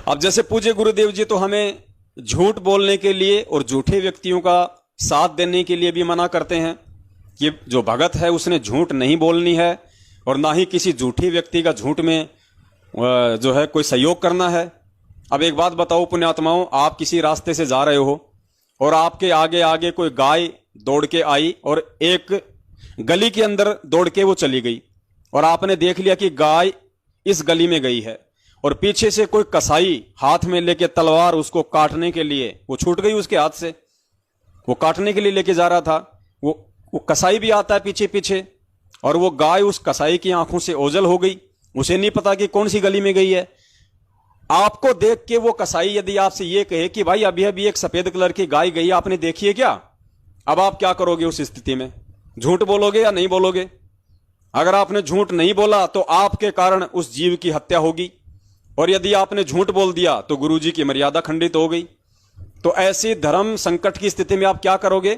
अब जैसे पूज्य गुरुदेव जी तो हमें झूठ बोलने के लिए और झूठे व्यक्तियों का साथ देने के लिए भी मना करते हैं कि जो भगत है उसने झूठ नहीं बोलनी है और ना ही किसी झूठे व्यक्ति का झूठ में जो है कोई सहयोग करना है। अब एक बात बताओ पुण्यात्माओं, आप किसी रास्ते से जा रहे हो और आपके आगे आगे कोई गाय दौड़ के आई और एक गली के अंदर दौड़ के वो चली गई और आपने देख लिया कि गाय इस गली में गई है और पीछे से कोई कसाई हाथ में लेके तलवार उसको काटने के लिए, वो छूट गई उसके हाथ से, वो काटने के लिए लेके जा रहा था, वो कसाई भी आता है पीछे पीछे और वो गाय उस कसाई की आंखों से ओझल हो गई, उसे नहीं पता कि कौन सी गली में गई है। आपको देख के वो कसाई यदि आपसे ये कहे कि भाई अभी अभी एक सफेद कलर की गाय गई, आपने देखी है क्या? अब आप क्या करोगे उस स्थिति में? झूठ बोलोगे या नहीं बोलोगे? अगर आपने झूठ नहीं बोला तो आपके कारण उस जीव की हत्या होगी और यदि आपने झूठ बोल दिया तो गुरुजी की मर्यादा खंडित हो गई। तो ऐसी धर्म संकट की स्थिति में आप क्या करोगे?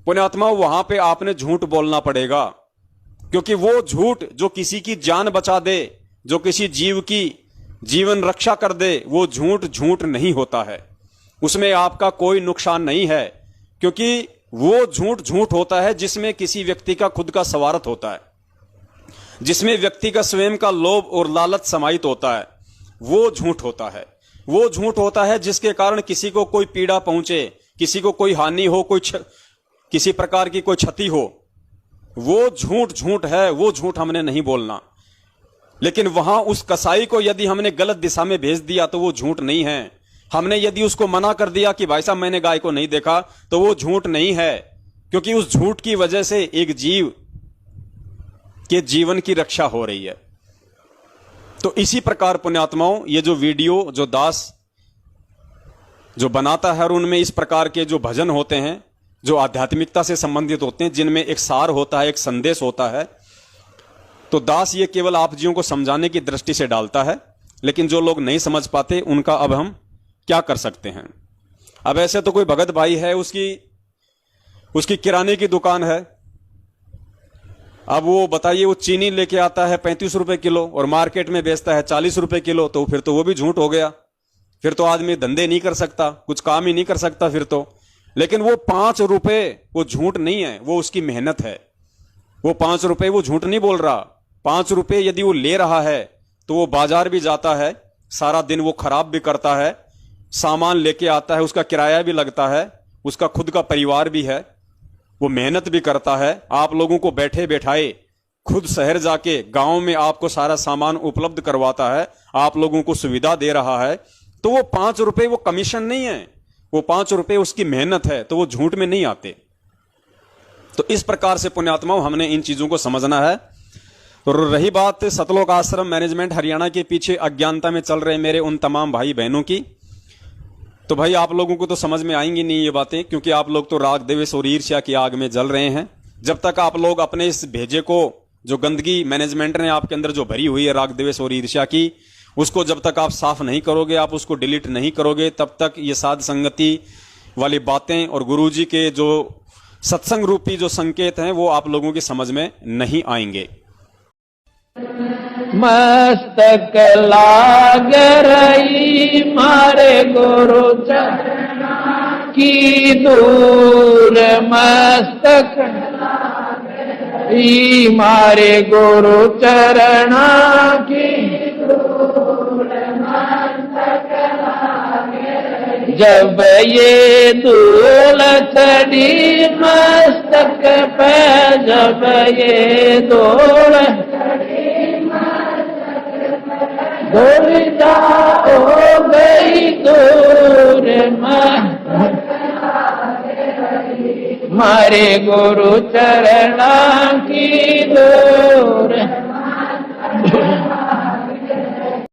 पुण्यात्मा, वहां पे आपने झूठ बोलना पड़ेगा, क्योंकि वो झूठ जो किसी की जान बचा दे, जो किसी जीव की जीवन रक्षा कर दे, वो झूठ झूठ नहीं होता है, उसमें आपका कोई नुकसान नहीं है, क्योंकि वो झूठ झूठ होता है जिसमें किसी व्यक्ति का खुद का स्वार्थ होता है, जिसमें व्यक्ति का स्वयं का लोभ और लालच समाहित होता है, वो झूठ होता है। वो झूठ होता है जिसके कारण किसी को कोई पीड़ा पहुंचे, किसी को कोई हानि हो, किसी प्रकार की कोई क्षति हो, वो झूठ झूठ है, वो झूठ हमने नहीं बोलना। लेकिन वहां उस कसाई को यदि हमने गलत दिशा में भेज दिया तो वो झूठ नहीं है। हमने यदि उसको मना कर दिया कि भाई साहब मैंने गाय को नहीं देखा, तो वो झूठ नहीं है, क्योंकि उस झूठ की वजह से एक जीव के जीवन की रक्षा हो रही है। तो इसी प्रकार पुण्यात्माओं, ये जो वीडियो जो दास जो बनाता है और उनमें इस प्रकार के जो भजन होते हैं जो आध्यात्मिकता से संबंधित होते हैं, जिनमें एक सार होता है, एक संदेश होता है, तो दास ये केवल आप जीवों को समझाने की दृष्टि से डालता है। लेकिन जो लोग नहीं समझ पाते उनका अब हम क्या कर सकते हैं? अब ऐसे तो कोई भगत भाई है, उसकी किराने की दुकान है, अब वो बताइए वो चीनी लेके आता है 35 रुपए किलो और मार्केट में बेचता है 40 रुपए किलो, तो फिर तो वो भी झूठ हो गया। फिर तो आदमी धंधे नहीं कर सकता, कुछ काम ही नहीं कर सकता फिर तो। लेकिन वो 5 रुपए वो झूठ नहीं है, वो उसकी मेहनत है। वो 5 रुपए वो झूठ नहीं बोल रहा। 5 रुपए यदि वो ले रहा है तो वो बाजार भी जाता है, सारा दिन वो खराब भी करता है, सामान लेके आता है, उसका किराया भी लगता है, उसका खुद का परिवार भी है, वो मेहनत भी करता है, आप लोगों को बैठे बैठाए खुद शहर जाके गांव में आपको सारा सामान उपलब्ध करवाता है, आप लोगों को सुविधा दे रहा है। तो वो 5 रुपए वो कमीशन नहीं है, वो 5 रुपए उसकी मेहनत है, तो वो झूठ में नहीं आते। तो इस प्रकार से पुण्यात्माओं हमने इन चीजों को समझना है। तो रही बात सतलोक आश्रम मैनेजमेंट हरियाणा के पीछे अज्ञानता में चल रहे मेरे उन तमाम भाई बहनों की, तो भाई आप लोगों को तो समझ में आएंगी नहीं ये बातें, क्योंकि आप लोग तो राग द्वेष और ईर्ष्या की आग में जल रहे हैं। जब तक आप लोग अपने इस भेजे को, जो गंदगी मैनेजमेंट ने आपके अंदर जो भरी हुई है राग द्वेष और ईर्ष्या की, उसको जब तक आप साफ नहीं करोगे, आप उसको डिलीट नहीं करोगे, तब तक ये साध संगति वाली बातें और गुरुजी के जो सत्संग रूपी जो संकेत हैं वो आप लोगों की समझ में नहीं आएंगे। मस्तक लाग रही मारे गुरु चरणा की दूर, मस्तक लाग मारे गुरु चरणा की दूर, मस्तक लाग रही। जब ये धूल चढ़ी मस्तक पे, जब ये धूल दुविधा हो गई दूर, मारे गुरु चरणा की दूर।